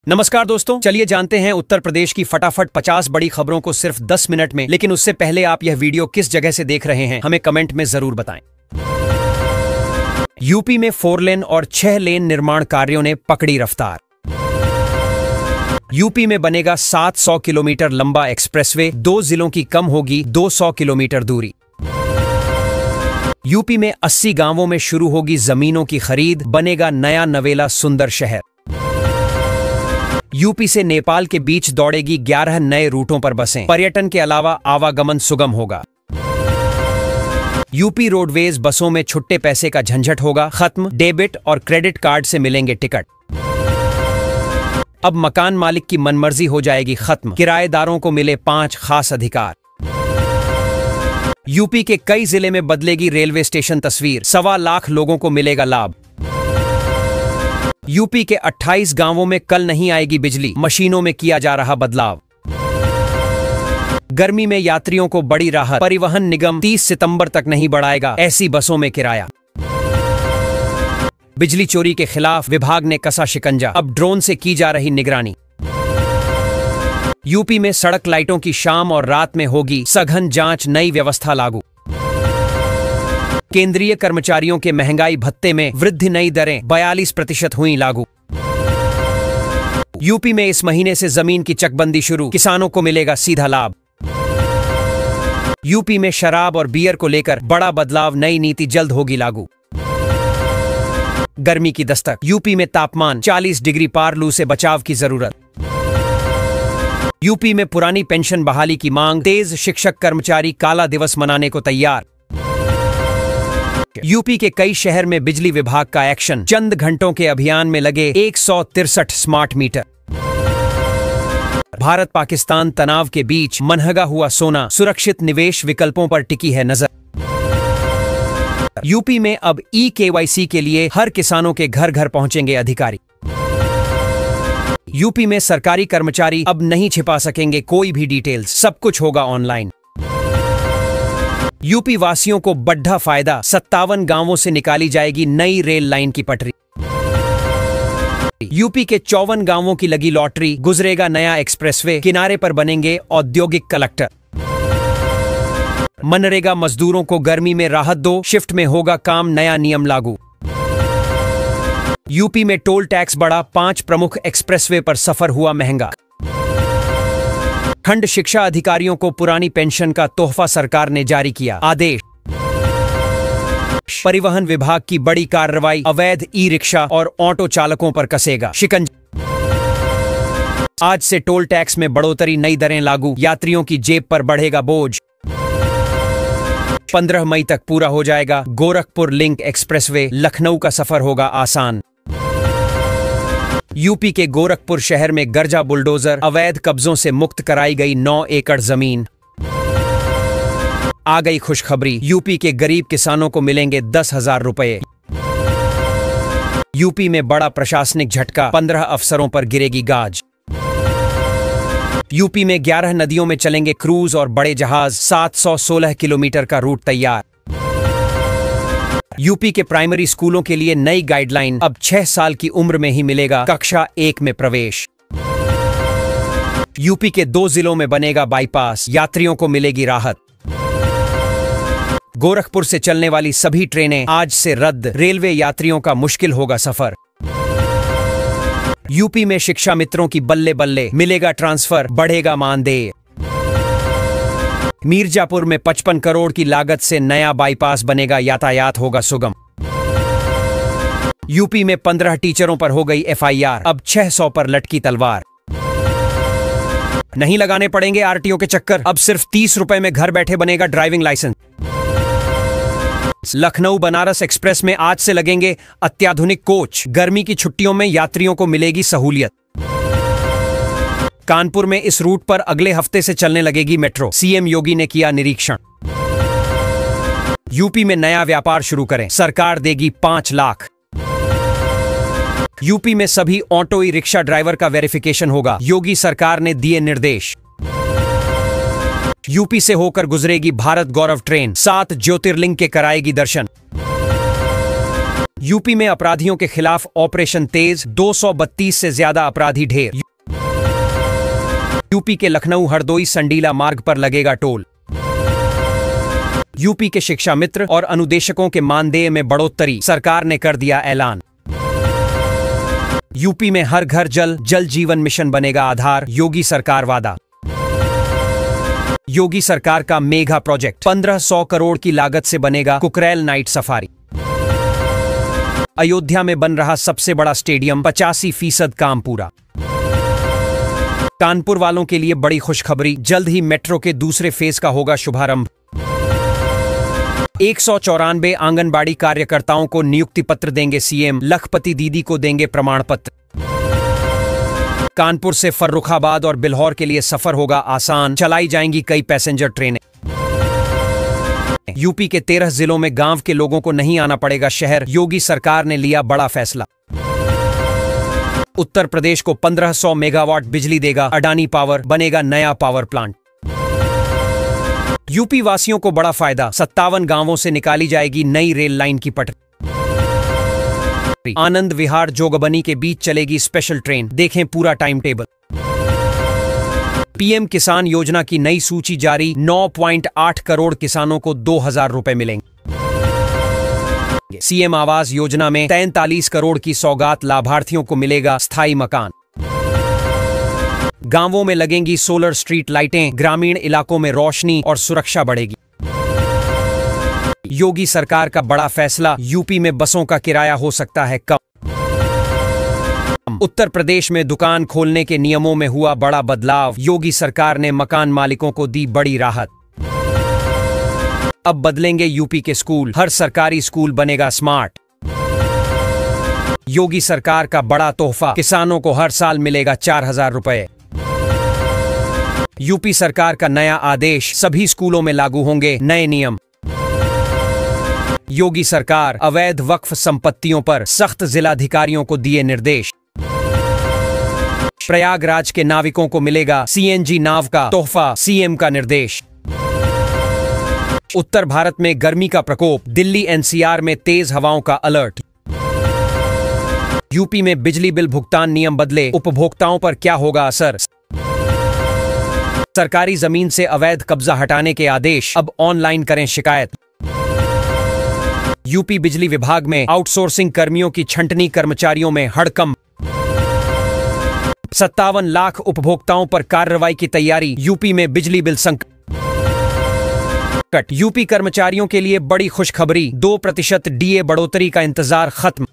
नमस्कार दोस्तों, चलिए जानते हैं उत्तर प्रदेश की फटाफट 50 बड़ी खबरों को सिर्फ 10 मिनट में। लेकिन उससे पहले आप यह वीडियो किस जगह से देख रहे हैं हमें कमेंट में जरूर बताएं। यूपी में 4 लेन और 6 लेन निर्माण कार्यों ने पकड़ी रफ्तार। यूपी में बनेगा 700 किलोमीटर लंबा एक्सप्रेसवे, 2 जिलों की कम होगी 200 किलोमीटर दूरी। यूपी में 80 गांवों में शुरू होगी जमीनों की खरीद, बनेगा नया नवेला सुंदर शहर। यूपी से नेपाल के बीच दौड़ेगी 11 नए रूटों पर बसें, पर्यटन के अलावा आवागमन सुगम होगा। यूपी रोडवेज बसों में छुट्टे पैसे का झंझट होगा खत्म, डेबिट और क्रेडिट कार्ड से मिलेंगे टिकट। अब मकान मालिक की मनमर्जी हो जाएगी खत्म, किराएदारों को मिले 5 खास अधिकार। यूपी के कई जिले में बदलेगी रेलवे स्टेशन तस्वीर, 1.25 लाख लोगों को मिलेगा लाभ। यूपी के 28 गांवों में कल नहीं आएगी बिजली, मशीनों में किया जा रहा बदलाव। गर्मी में यात्रियों को बड़ी राहत, परिवहन निगम 30 सितंबर तक नहीं बढ़ाएगा ऐसी बसों में किराया। बिजली चोरी के खिलाफ विभाग ने कसा शिकंजा, अब ड्रोन से की जा रही निगरानी। यूपी में सड़क लाइटों की शाम और रात में होगी सघन जांच, नई व्यवस्था लागू। केंद्रीय कर्मचारियों के महंगाई भत्ते में वृद्धि, नई दरें 42% हुई लागू। यूपी में इस महीने से जमीन की चकबंदी शुरू, किसानों को मिलेगा सीधा लाभ। यूपी में शराब और बियर को लेकर बड़ा बदलाव, नई नीति जल्द होगी लागू। गर्मी की दस्तक, यूपी में तापमान 40 डिग्री पार, लू से बचाव की जरूरत। यूपी में पुरानी पेंशन बहाली की मांग तेज, शिक्षक कर्मचारी काला दिवस मनाने को तैयार। यूपी के कई शहर में बिजली विभाग का एक्शन, चंद घंटों के अभियान में लगे 163 स्मार्ट मीटर। भारत पाकिस्तान तनाव के बीच मनहगा हुआ सोना, सुरक्षित निवेश विकल्पों पर टिकी है नजर। यूपी में अब ई-KYC के लिए हर किसानों के घर घर पहुंचेंगे अधिकारी। यूपी में सरकारी कर्मचारी अब नहीं छिपा सकेंगे कोई भी डिटेल्स, सब कुछ होगा ऑनलाइन। यूपी वासियों को बड़ा फायदा, 57 गांवों से निकाली जाएगी नई रेल लाइन की पटरी। यूपी के 54 गांवों की लगी लॉटरी, गुजरेगा नया एक्सप्रेसवे, किनारे पर बनेंगे औद्योगिक कलेक्टर। मनरेगा मजदूरों को गर्मी में राहत दो, शिफ्ट में होगा काम, नया नियम लागू। यूपी में टोल टैक्स बढ़ा, 5 प्रमुख एक्सप्रेसवे पर सफर हुआ महंगा। खंड शिक्षा अधिकारियों को पुरानी पेंशन का तोहफा सरकार ने जारी किया आदेश। परिवहन विभाग की बड़ी कार्रवाई, अवैध ई-रिक्शा और ऑटो चालकों पर कसेगा शिकंजा। आज से टोल टैक्स में बढ़ोतरी, नई दरें लागू, यात्रियों की जेब पर बढ़ेगा बोझ। 15 मई तक पूरा हो जाएगा गोरखपुर लिंक एक्सप्रेसवे, लखनऊ का सफर होगा आसान। यूपी के गोरखपुर शहर में गरजा बुलडोजर, अवैध कब्जों से मुक्त कराई गई 9 एकड़ जमीन। आ गई खुशखबरी, यूपी के गरीब किसानों को मिलेंगे 10,000 रुपए। यूपी में बड़ा प्रशासनिक झटका, 15 अफसरों पर गिरेगी गाज। यूपी में 11 नदियों में चलेंगे क्रूज और बड़े जहाज, 716 किलोमीटर का रूट तैयार। यूपी के प्राइमरी स्कूलों के लिए नई गाइडलाइन, अब 6 साल की उम्र में ही मिलेगा कक्षा 1 में प्रवेश। यूपी के 2 जिलों में बनेगा बाईपास, यात्रियों को मिलेगी राहत। गोरखपुर से चलने वाली सभी ट्रेनें आज से रद्द, रेलवे यात्रियों का मुश्किल होगा सफर। यूपी में शिक्षा मित्रों की बल्ले बल्ले, मिलेगा ट्रांसफर, बढ़ेगा मानदेय। मीरजापुर में 55 करोड़ की लागत से नया बाईपास बनेगा, यातायात होगा सुगम। यूपी में 15 टीचरों पर हो गई FIR, अब 600 पर लटकी तलवार। नहीं लगाने पड़ेंगे RTO के चक्कर, अब सिर्फ 30 रुपए में घर बैठे बनेगा driving license. Lucknow Banaras express में आज से लगेंगे अत्याधुनिक कोच, गर्मी की छुट्टियों में यात्रियों को मिलेगी सहूलियत। कानपुर में इस रूट पर अगले हफ्ते से चलने लगेगी मेट्रो, CM योगी ने किया निरीक्षण। यूपी में नया व्यापार शुरू करें, सरकार देगी 5 लाख। यूपी में सभी ऑटो ई रिक्शा ड्राइवर का वेरिफिकेशन होगा, योगी सरकार ने दिए निर्देश। यूपी से होकर गुजरेगी भारत गौरव ट्रेन, 7 ज्योतिर्लिंग के कराएगी दर्शन। यूपी में अपराधियों के खिलाफ ऑपरेशन तेज, 232 से ज्यादा अपराधी ढेर। यूपी के लखनऊ हरदोई संडीला मार्ग पर लगेगा टोल। यूपी के शिक्षा मित्र और अनुदेशकों के मानदेय में बढ़ोतरी, सरकार ने कर दिया ऐलान। यूपी में हर घर जल, जल जीवन मिशन बनेगा आधार, योगी सरकार वादा। योगी सरकार का मेगा प्रोजेक्ट 1500 करोड़ की लागत से बनेगा कुकरेल नाइट सफारी। अयोध्या में बन रहा सबसे बड़ा स्टेडियम, 85% काम पूरा। कानपुर वालों के लिए बड़ी खुशखबरी, जल्द ही मेट्रो के दूसरे फेज का होगा शुभारंभ। 194 आंगनबाड़ी कार्यकर्ताओं को नियुक्ति पत्र देंगे सीएम, लखपति दीदी को देंगे प्रमाण पत्र। कानपुर से फर्रुखाबाद और बिल्हौर के लिए सफर होगा आसान, चलाई जाएंगी कई पैसेंजर ट्रेनें। यूपी के 13 जिलों में गांव के लोगों को नहीं आना पड़ेगा शहर, योगी सरकार ने लिया बड़ा फैसला। उत्तर प्रदेश को 1500 मेगावाट बिजली देगा अडानी पावर, बनेगा नया पावर प्लांट। यूपी वासियों को बड़ा फायदा, 57 गांवों से निकाली जाएगी नई रेल लाइन की पटरी। आनंद विहार जोगबनी के बीच चलेगी स्पेशल ट्रेन, देखें पूरा टाइम टेबल। पीएम किसान योजना की नई सूची जारी, 9.8 करोड़ किसानों को 2000 रुपए मिलेंगे। सीएम आवास योजना में 43 करोड़ की सौगात, लाभार्थियों को मिलेगा स्थायी मकान। गांवों में लगेंगी सोलर स्ट्रीट लाइटें, ग्रामीण इलाकों में रोशनी और सुरक्षा बढ़ेगी। योगी सरकार का बड़ा फैसला, यूपी में बसों का किराया हो सकता है कम। उत्तर प्रदेश में दुकान खोलने के नियमों में हुआ बड़ा बदलाव, योगी सरकार ने मकान मालिकों को दी बड़ी राहत। अब बदलेंगे यूपी के स्कूल, हर सरकारी स्कूल बनेगा स्मार्ट। योगी सरकार का बड़ा तोहफा, किसानों को हर साल मिलेगा 4000 रुपए। यूपी सरकार का नया आदेश, सभी स्कूलों में लागू होंगे नए नियम। योगी सरकार अवैध वक्फ संपत्तियों पर सख्त जिलाधिकारियों को दिए निर्देश। प्रयागराज के नाविकों को मिलेगा सीएनजी नाव का तोहफा, सीएम का निर्देश। उत्तर भारत में गर्मी का प्रकोप, दिल्ली एनसीआर में तेज हवाओं का अलर्ट। यूपी में बिजली बिल भुगतान नियम बदले, उपभोक्ताओं पर क्या होगा असर। सरकारी जमीन से अवैध कब्जा हटाने के आदेश, अब ऑनलाइन करें शिकायत। यूपी बिजली विभाग में आउटसोर्सिंग कर्मियों की छंटनी, कर्मचारियों में हड़कंप। 57 लाख उपभोक्ताओं पर कार्रवाई की तैयारी, यूपी में बिजली बिल संकट। यूपी कर्मचारियों के लिए बड़ी खुशखबरी, 2% डीए बढ़ोतरी का इंतजार खत्म।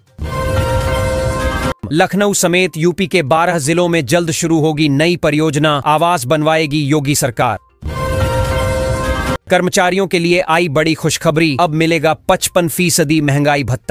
लखनऊ समेत यूपी के 12 जिलों में जल्द शुरू होगी नई परियोजना, आवास बनवाएगी योगी सरकार। कर्मचारियों के लिए आई बड़ी खुशखबरी, अब मिलेगा 55% महंगाई भत्ता।